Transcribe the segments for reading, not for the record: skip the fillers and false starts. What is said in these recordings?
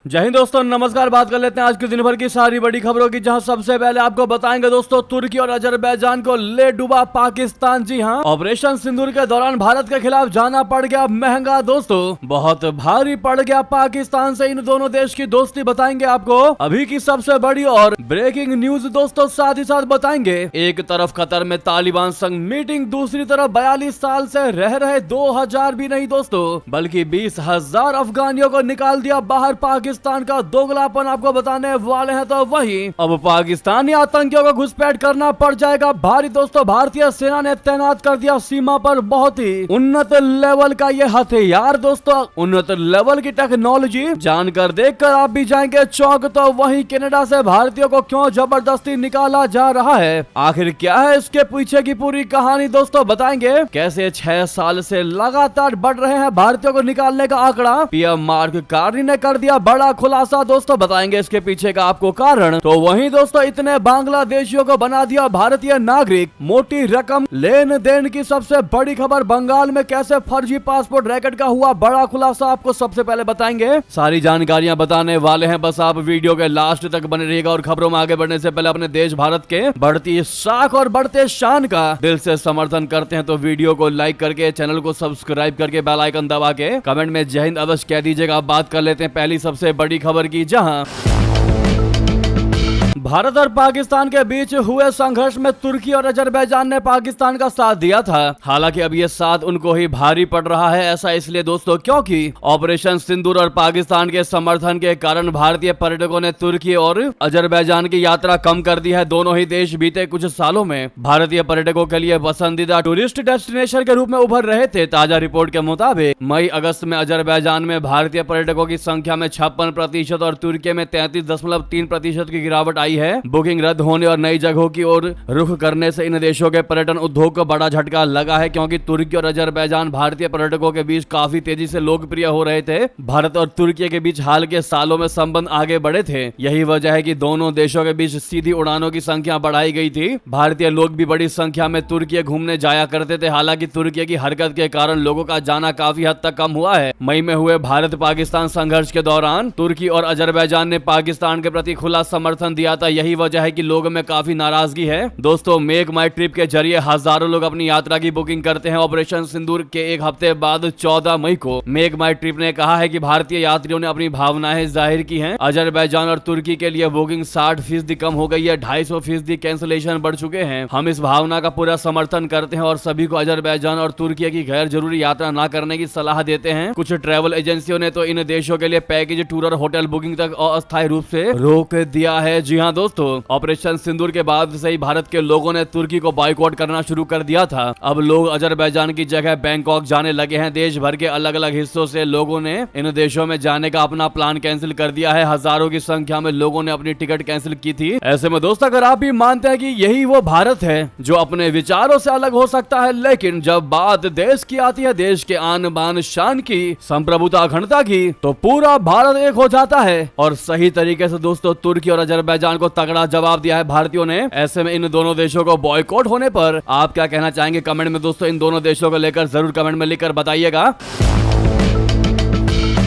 जय हिंद दोस्तों, नमस्कार। बात कर लेते हैं आज के दिन भर की सारी बड़ी खबरों की, जहां सबसे पहले आपको बताएंगे दोस्तों तुर्की और अजरबैजान को ले डूबा पाकिस्तान। जी हां, ऑपरेशन सिंदूर के दौरान भारत के खिलाफ जाना पड़ गया महंगा दोस्तों, बहुत भारी पड़ गया पाकिस्तान से इन दोनों देश की दोस्ती। बताएंगे आपको अभी की सबसे बड़ी और ब्रेकिंग न्यूज दोस्तों, साथ ही साथ बताएंगे एक तरफ कतर में तालिबान संग मीटिंग, दूसरी तरफ 42 साल से रह रहे 2000 भी नहीं दोस्तों बल्कि 20,000 अफगानियों को निकाल दिया बाहर। पाकिस्तान का दोगलापन आपको बताने वाले हैं। तो वही अब पाकिस्तानी आतंकियों को घुसपैठ करना पड़ जाएगा भारी दोस्तों। भारतीय सेना ने तैनात कर दिया सीमा पर बहुत ही उन्नत लेवल का ये हथियार दोस्तों, उन्नत लेवल की टेक्नोलॉजी। जानकर देखकर आप भी जाएंगे चौंक। तो वही कनाडा से भारतीयों को क्यों जबरदस्ती निकाला जा रहा है, आखिर क्या है इसके पीछे की पूरी कहानी दोस्तों बताएंगे। कैसे 6 साल से लगातार बढ़ रहे हैं भारतीयों को निकालने का आंकड़ा। पीएम मार्क कार्नी ने कर दिया बड़ा खुलासा दोस्तों, बताएंगे इसके पीछे का आपको कारण। तो वहीं दोस्तों इतने बांग्लादेशियों को बना दिया भारतीय नागरिक, मोटी रकम लेन देन की सबसे बड़ी खबर। बंगाल में कैसे फर्जी पासपोर्ट रैकेट का हुआ बड़ा खुलासा, आपको सबसे पहले बताएंगे। सारी जानकारियां बताने वाले हैं, बस आप वीडियो के लास्ट तक बने रहिएगा। और खबरों में आगे बढ़ने से पहले अपने देश भारत के बढ़ती साख और बढ़ते शान का दिल से समर्थन करते हैं तो वीडियो को लाइक करके, चैनल को सब्सक्राइब करके, बेल आइकन दबा के कमेंट में जय हिंद अवश्य कह दीजिएगा। आप बात कर लेते हैं पहली सबसे बड़ी खबर की, जहां भारत और पाकिस्तान के बीच हुए संघर्ष में तुर्की और अजरबैजान ने पाकिस्तान का साथ दिया था। हालांकि अब ये साथ उनको ही भारी पड़ रहा है। ऐसा इसलिए दोस्तों क्योंकि ऑपरेशन सिंदूर और पाकिस्तान के समर्थन के कारण भारतीय पर्यटकों ने तुर्की और अजरबैजान की यात्रा कम कर दी है। दोनों ही देश बीते कुछ सालों में भारतीय पर्यटकों के लिए पसंदीदा टूरिस्ट डेस्टिनेशन के रूप में उभर रहे थे। ताजा रिपोर्ट के मुताबिक मई अगस्त में अजरबैजान में भारतीय पर्यटकों की संख्या में 56% और तुर्की में 33.3% की गिरावट आई है। बुकिंग रद्द होने और नई जगहों की ओर रुख करने से इन देशों के पर्यटन उद्योग को बड़ा झटका लगा है, क्योंकि तुर्की और अजरबैजान भारतीय पर्यटकों के बीच काफी तेजी से लोकप्रिय हो रहे थे। भारत और तुर्की के बीच हाल के सालों में संबंध आगे बढ़े थे। यही वजह है कि दोनों देशों के बीच सीधी उड़ानों की संख्या बढ़ाई गई थी। भारतीय लोग भी बड़ी संख्या में तुर्की घूमने जाया करते थे। हालांकि तुर्की की हरकत के कारण लोगों का जाना काफी हद तक कम हुआ है। मई में हुए भारत पाकिस्तान संघर्ष के दौरान तुर्की और अजरबैजान ने पाकिस्तान के प्रति खुला समर्थन दिया था। यही वजह है कि लोगों में काफी नाराजगी है दोस्तों। मेक माई ट्रिप के जरिए हजारों लोग अपनी यात्रा की बुकिंग करते हैं। ऑपरेशन सिंदूर के एक हफ्ते बाद 14 मई को मेक माई ट्रिप ने कहा है कि भारतीय यात्रियों ने अपनी भावनाएं जाहिर की हैं। अजरबैजान और तुर्की के लिए बुकिंग 60% कम हो गई है, 250% कैंसिलेशन बढ़ चुके हैं। हम इस भावना का पूरा समर्थन करते हैं और सभी को अजरबैजान और तुर्की की गैर जरूरी यात्रा न करने की सलाह देते हैं। कुछ ट्रैवल एजेंसियों ने तो इन देशों के लिए पैकेज, टूर और होटल बुकिंग तक अस्थायी रूप से रोक दिया है। जी हाँ दोस्तों, ऑपरेशन सिंदूर के बाद से ही भारत के लोगों ने तुर्की को बॉयकॉट करना शुरू कर दिया था। अब लोग अजरबैजान की जगह बैंकॉक जाने लगे हैं। देश भर के अलग अलग हिस्सों से लोगों ने इन देशों में जाने का अपना प्लान कैंसिल कर दिया है। हजारों की संख्या में लोगों ने अपनी टिकट कैंसिल की थी। ऐसे में दोस्तों अगर आप भी मानते हैं कि यही वो भारत है जो अपने विचारों से अलग हो सकता है, लेकिन जब बात देश की आती है, देश के आन बान शान की, संप्रभुता, अखंडता की, तो पूरा भारत एक हो जाता है। और सही तरीके से दोस्तों तुर्की और अजरबैजान को तगड़ा जवाब दिया है भारतीयों ने। ऐसे में इन दोनों देशों को बॉयकॉट होने पर आप क्या कहना चाहेंगे कमेंट में दोस्तों, इन दोनों देशों को लेकर जरूर कमेंट में लिखकर बताइएगा।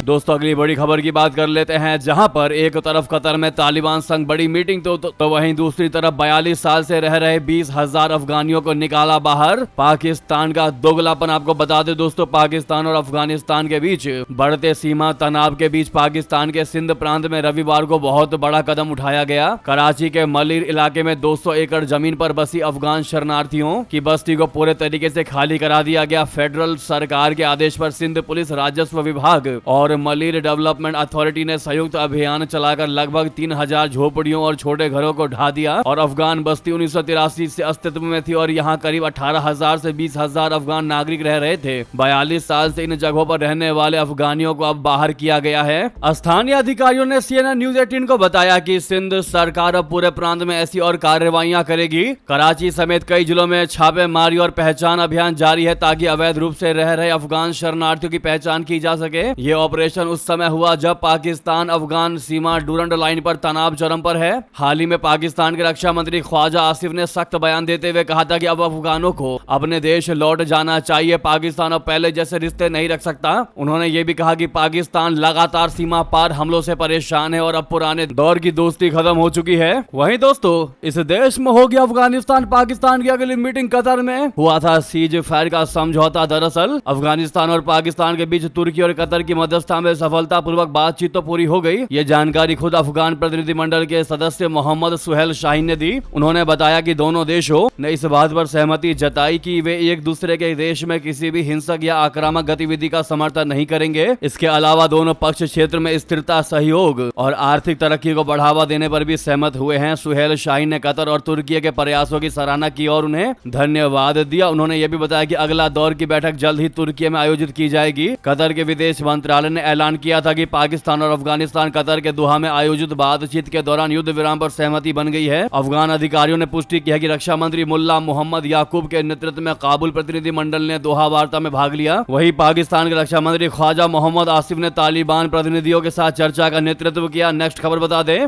दोस्तों अगली बड़ी खबर की बात कर लेते हैं, जहां पर एक तरफ कतर में तालिबान संग बड़ी मीटिंग तो वहीं दूसरी तरफ 42 साल से रह रहे 20,000 अफगानियों को निकाला बाहर। पाकिस्तान का दोगलापन आपको बता दें दोस्तों, पाकिस्तान और अफगानिस्तान के बीच बढ़ते सीमा तनाव के बीच पाकिस्तान के सिंध प्रांत में रविवार को बहुत बड़ा कदम उठाया गया। कराची के मलिर इलाके में 200 एकड़ जमीन पर बसी अफगान शरणार्थियों की बस्ती को पूरे तरीके से खाली करा दिया गया। फेडरल सरकार के आदेश पर सिंध पुलिस, राजस्व विभाग और मलिर डेवलपमेंट अथॉरिटी ने संयुक्त अभियान चलाकर लगभग 3000 झोपड़ियों और छोटे घरों को ढा दिया। और अफगान बस्ती 1983 से अस्तित्व में थी और यहाँ करीब 18,000 से 20,000 अफगान नागरिक रह रहे थे। 42 साल से इन जगहों पर रहने वाले अफगानियों को अब बाहर किया गया है। स्थानीय अधिकारियों ने CNN न्यूज 18 को बताया कि सिंध सरकार अब पूरे प्रांत में ऐसी और कार्रवाइयां करेगी। कराची समेत कई जिलों में छापेमारी और पहचान अभियान जारी है ताकि अवैध रूप से रह रहे अफगान शरणार्थियों की पहचान की जा सके। ये ऑपरेशन ऑपरेशन उस समय हुआ जब पाकिस्तान अफगान सीमा डूरंड लाइन पर तनाव चरम पर है। हाल ही में पाकिस्तान के रक्षा मंत्री ख्वाजा आसिफ ने सख्त बयान देते हुए कहा था कि अब अफगानों को अपने देश लौट जाना चाहिए, पाकिस्तान अब पहले जैसे रिश्ते नहीं रख सकता। उन्होंने ये भी कहा कि पाकिस्तान लगातार सीमा पार हमलों से परेशान है और अब पुराने दौर की दोस्ती खत्म हो चुकी है। वहीं दोस्तों इस देश में होगी अफगानिस्तान पाकिस्तान की अगली मीटिंग कतर में हुआ था सीज फायर का समझौता। दरअसल अफगानिस्तान और पाकिस्तान के बीच तुर्की और कतर की मध्यस्थता में सफलतापूर्वक बातचीत तो पूरी हो गई। ये जानकारी खुद अफगान प्रतिनिधिमंडल के सदस्य मोहम्मद सुहेल शाहीन ने दी। उन्होंने बताया कि दोनों देशों ने इस बात पर सहमति जताई कि वे एक दूसरे के देश में किसी भी हिंसक या आक्रामक गतिविधि का समर्थन नहीं करेंगे। इसके अलावा दोनों पक्ष क्षेत्र में स्थिरता, सहयोग और आर्थिक तरक्की को बढ़ावा देने पर भी सहमत हुए हैं। सुहेल शाहीन ने कतर और तुर्की के प्रयासों की सराहना की और उन्हें धन्यवाद दिया। उन्होंने यह भी बताया कि अगला दौर की बैठक जल्द ही तुर्की में आयोजित की जाएगी। कतर के विदेश मंत्रालय ने ऐलान किया था कि पाकिस्तान और अफगानिस्तान कतर के दोहा में आयोजित बातचीत के दौरान युद्ध विराम पर सहमति बन गई है। अफगान अधिकारियों ने पुष्टि की है कि रक्षा मंत्री मुल्ला मोहम्मद याकूब के नेतृत्व में काबुल प्रतिनिधिमंडल ने दोहा वार्ता में भाग लिया। वहीं पाकिस्तान के रक्षा मंत्री ख्वाजा मोहम्मद आसिफ ने तालिबान प्रतिनिधियों के साथ चर्चा का नेतृत्व किया। नेक्स्ट खबर बता दें,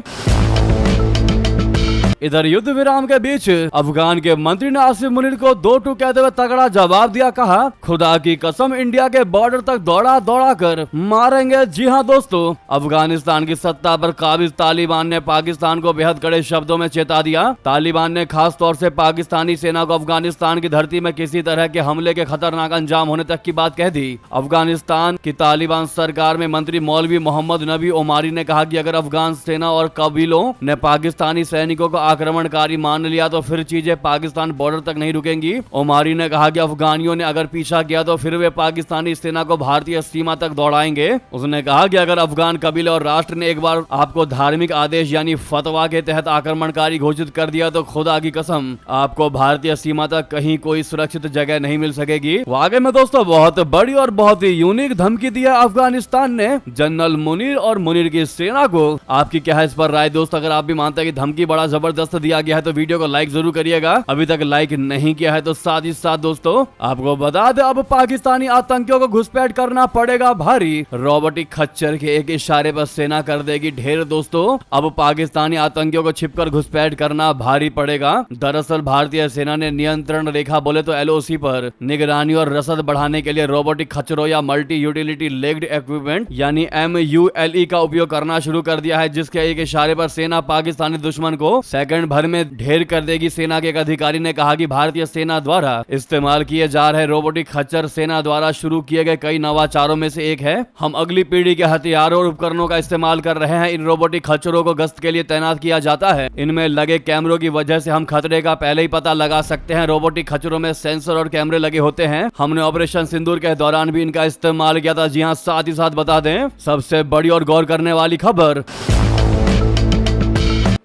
इधर युद्ध विराम के बीच अफगान के मंत्री ने आसिफ मुनीर को 2-2 कहते हुए तगड़ा जवाब दिया। कहा, खुदा की कसम इंडिया के बॉर्डर तक दौड़ा दौड़ा कर मारेंगे। जी हां दोस्तों, अफगानिस्तान की सत्ता पर काबिज तालिबान ने पाकिस्तान को बेहद कड़े शब्दों में चेता दिया। तालिबान ने खास तौर से पाकिस्तानी सेना को अफगानिस्तान की धरती में किसी तरह के हमले के खतरनाक अंजाम होने तक की बात कह दी। अफगानिस्तान की तालिबान सरकार में मंत्री मौलवी मोहम्मद नबी ओमारी ने कहा कि अगर अफगान सेना और कबीलों ने पाकिस्तानी सैनिकों को आक्रमणकारी मान लिया तो फिर चीजें पाकिस्तान बॉर्डर तक नहीं रुकेंगी। ओमारी ने कहा कि अफगानियों ने अगर पीछा किया तो फिर वे पाकिस्तानी सेना को भारतीय सीमा तक दौड़ाएंगे। उसने कहा कि अगर अफगान कबीले और राष्ट्र ने एक बार आपको धार्मिक आदेश यानी फतवा के तहत आक्रमणकारी घोषित कर दिया तो खुदा की कसम आपको भारतीय सीमा तक कहीं कोई सुरक्षित जगह नहीं मिल सकेगी। वाकई में दोस्तों बहुत बड़ी और बहुत ही यूनिक धमकी दी है अफगानिस्तान ने जनरल मुनीर और मुनीर की सेना को। आपकी क्या है इस पर राय दोस्त? अगर आप भी मानते हैं कि धमकी बड़ा जबरदस्त दिया गया है तो वीडियो को लाइक जरूर करिएगा। अभी तक लाइक नहीं किया है तो साथ ही साथ दोस्तों आपको बता दें अब पाकिस्तानी आतंकियों को घुसपैठ करना पड़ेगा भारी। रोबोटिक खच्चर के एक इशारे पर सेना कर देगी ढेर। दोस्तों अब पाकिस्तानी आतंकियों को छिपकर घुसपैट करना भारी पड़ेगा। दरअसल भारतीय सेना ने नियंत्रण रेखा बोले तो LOC पर निगरानी और रसद बढ़ाने के लिए रोबोटिक खच्चरों या मल्टी यूटिलिटी लेग्ड इक्विपमेंट यानी MULE का उपयोग करना शुरू कर दिया है, जिसके एक इशारे पर सेना पाकिस्तानी दुश्मन को सेकंड भर में ढेर कर देगी। सेना के एक अधिकारी ने कहा कि भारतीय सेना द्वारा इस्तेमाल किए जा रहे रोबोटिक खच्चर सेना द्वारा शुरू किए गए कई नवाचारों में से एक है। हम अगली पीढ़ी के हथियारों और उपकरणों का इस्तेमाल कर रहे हैं। इन रोबोटिक खच्चरों को गश्त के लिए तैनात किया जाता है। इनमें लगे कैमरों की वजह से हम खतरे का पहले ही पता लगा सकते हैं। रोबोटिक खच्चरों में सेंसर और कैमरे लगे होते हैं। हमने ऑपरेशन सिंदूर के दौरान भी इनका इस्तेमाल किया था। जी हाँ, साथ ही साथ बता दें सबसे बड़ी और गौर करने वाली खबर,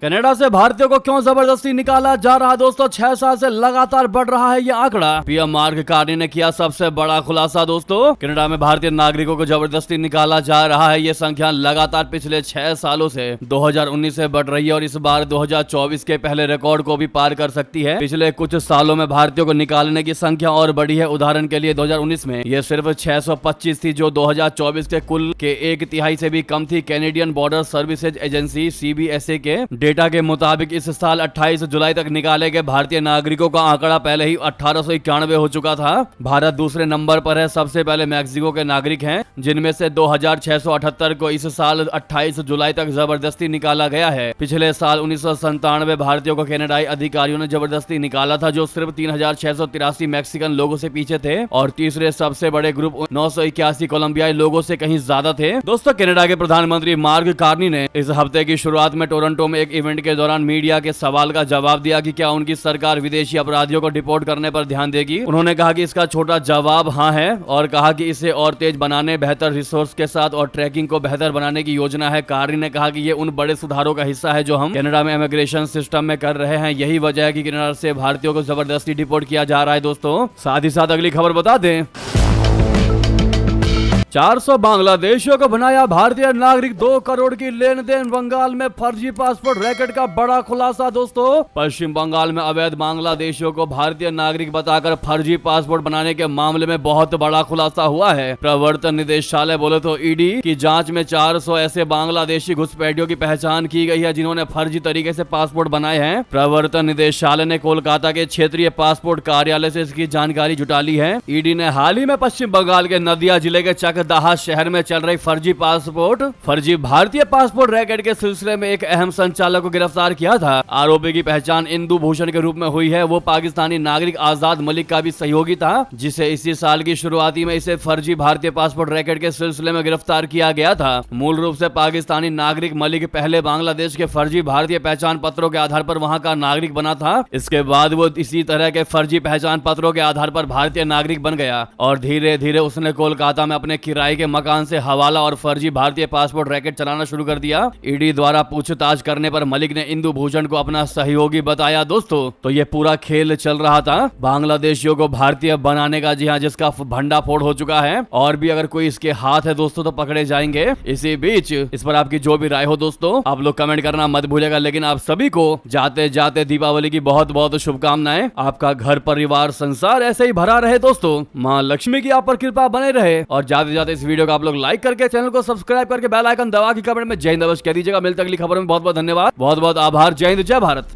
कनाडा से भारतीयों को क्यों जबरदस्ती निकाला जा रहा है। दोस्तों 6 साल से लगातार बढ़ रहा है यह आंकड़ा। PM मार्क कार्नी ने किया सबसे बड़ा खुलासा। दोस्तों कनाडा में भारतीय नागरिकों को जबरदस्ती निकाला जा रहा है। ये संख्या लगातार पिछले 6 सालों से 2019 से बढ़ रही है और इस बार 2024 के पहले रिकॉर्ड को भी पार कर सकती है। पिछले कुछ सालों में भारतीयों को निकालने की संख्या और बढ़ी है। उदाहरण के लिए 2019 में ये सिर्फ 625 थी, जो 2024 के कुल के 1/3 से भी कम थी। Canadian border services agency CBSA के डेटा के मुताबिक इस साल 28 जुलाई तक निकाले गए भारतीय नागरिकों का आंकड़ा पहले ही 1891 हो चुका था। भारत दूसरे नंबर पर है। सबसे पहले मैक्सिको के नागरिक हैं, जिनमें से 2678 को इस साल 28 जुलाई तक जबरदस्ती निकाला गया है। पिछले साल 1997 भारतीयों को कनाडाई अधिकारियों ने जबरदस्ती निकाला था, जो सिर्फ 3683 मैक्सिकन लोगों से पीछे थे और तीसरे सबसे बड़े ग्रुप 981 कोलंबियाई लोगों से कहीं ज्यादा थे। दोस्तों कनाडा के प्रधानमंत्री मार्क कार्नी ने इस हफ्ते की शुरुआत में टोरंटो में एक इवेंट के दौरान मीडिया के सवाल का जवाब दिया कि क्या उनकी सरकार विदेशी अपराधियों को डिपोर्ट करने पर ध्यान देगी। उन्होंने कहा कि इसका छोटा जवाब हाँ है और कहा कि इसे और तेज बनाने, बेहतर रिसोर्स के साथ और ट्रैकिंग को बेहतर बनाने की योजना है। कार्नी ने कहा कि ये उन बड़े सुधारों का हिस्सा है जो हम कनाडा में इमिग्रेशन सिस्टम में कर रहे हैं। यही वजह है कि कनाडा से भारतीयों को जबरदस्ती डिपोर्ट किया जा रहा है। दोस्तों साथ ही साथ अगली खबर बता दें, 400 बांग्लादेशियों को बनाया भारतीय नागरिक, 2 करोड़ की लेन देन। बंगाल में फर्जी पासपोर्ट रैकेट का बड़ा खुलासा दोस्तों। पश्चिम बंगाल में अवैध बांग्लादेशियों को भारतीय नागरिक बताकर फर्जी पासपोर्ट बनाने के मामले में बहुत बड़ा खुलासा हुआ है। प्रवर्तन निदेशालय बोले तो ईडी की जांच में 400 ऐसे बांग्लादेशी घुसपैठियों की पहचान की गई है जिन्होंने फर्जी तरीके से पासपोर्ट बनाए हैं। प्रवर्तन निदेशालय ने कोलकाता के क्षेत्रीय पासपोर्ट कार्यालय से इसकी जानकारी जुटा ली है। ईडी ने हाल ही में पश्चिम बंगाल के नदिया जिले के चकदाहा शहर में चल रही फर्जी भारतीय पासपोर्ट रैकेट के सिलसिले में एक अहम संचालक को गिरफ्तार किया था। आरोपी की पहचान इंदु भूषण के रूप में हुई है। वो पाकिस्तानी नागरिक आजाद मलिक का भी सहयोगी था, जिसे इसी साल की शुरुआती में इसे फर्जी भारतीय पासपोर्ट रैकेट के सिलसिले में गिरफ्तार किया गया था। मूल रूप से पाकिस्तानी नागरिक मलिक पहले बांग्लादेश के फर्जी भारतीय पहचान पत्रों के आधार पर वहां का नागरिक बना था। इसके बाद वो इसी तरह के फर्जी पहचान पत्रों के आधार पर भारतीय नागरिक बन गया और धीरे धीरे उसने कोलकाता में अपने किराए के मकान से हवाला और फर्जी भारतीय पासपोर्ट रैकेट चलाना शुरू कर दिया। ईडी द्वारा पूछताछ करने पर मलिक ने इंदु भूषण को अपना सहयोगी बताया दोस्तों। तो ये पूरा खेल चल रहा था बांग्लादेशियों को भारतीय बनाने का, जी हाँ, जिसका भंडाफोड़ हो चुका है और भी अगर कोई इसके हाथ है दोस्तों तो पकड़े जाएंगे। इसी बीच इस पर आपकी जो भी राय हो दोस्तों आप लोग कमेंट करना मत भूलिएगा। लेकिन आप सभी को जाते जाते दीपावली की बहुत बहुत शुभकामनाएं। आपका घर परिवार संसार ऐसे ही भरा रहे दोस्तों। माँ लक्ष्मी की आप पर कृपा बने रहे और जाते जाते इस वीडियो को आप लोग लाइक करके चैनल को सब्सक्राइब करके बेल आइकन दबा के कमेंट में जय हिंद अवश्य कह दीजिएगा। मिलते अगली खबर में। बहुत बहुत धन्यवाद, बहुत बहुत आभार। जय हिंद, जय भारत।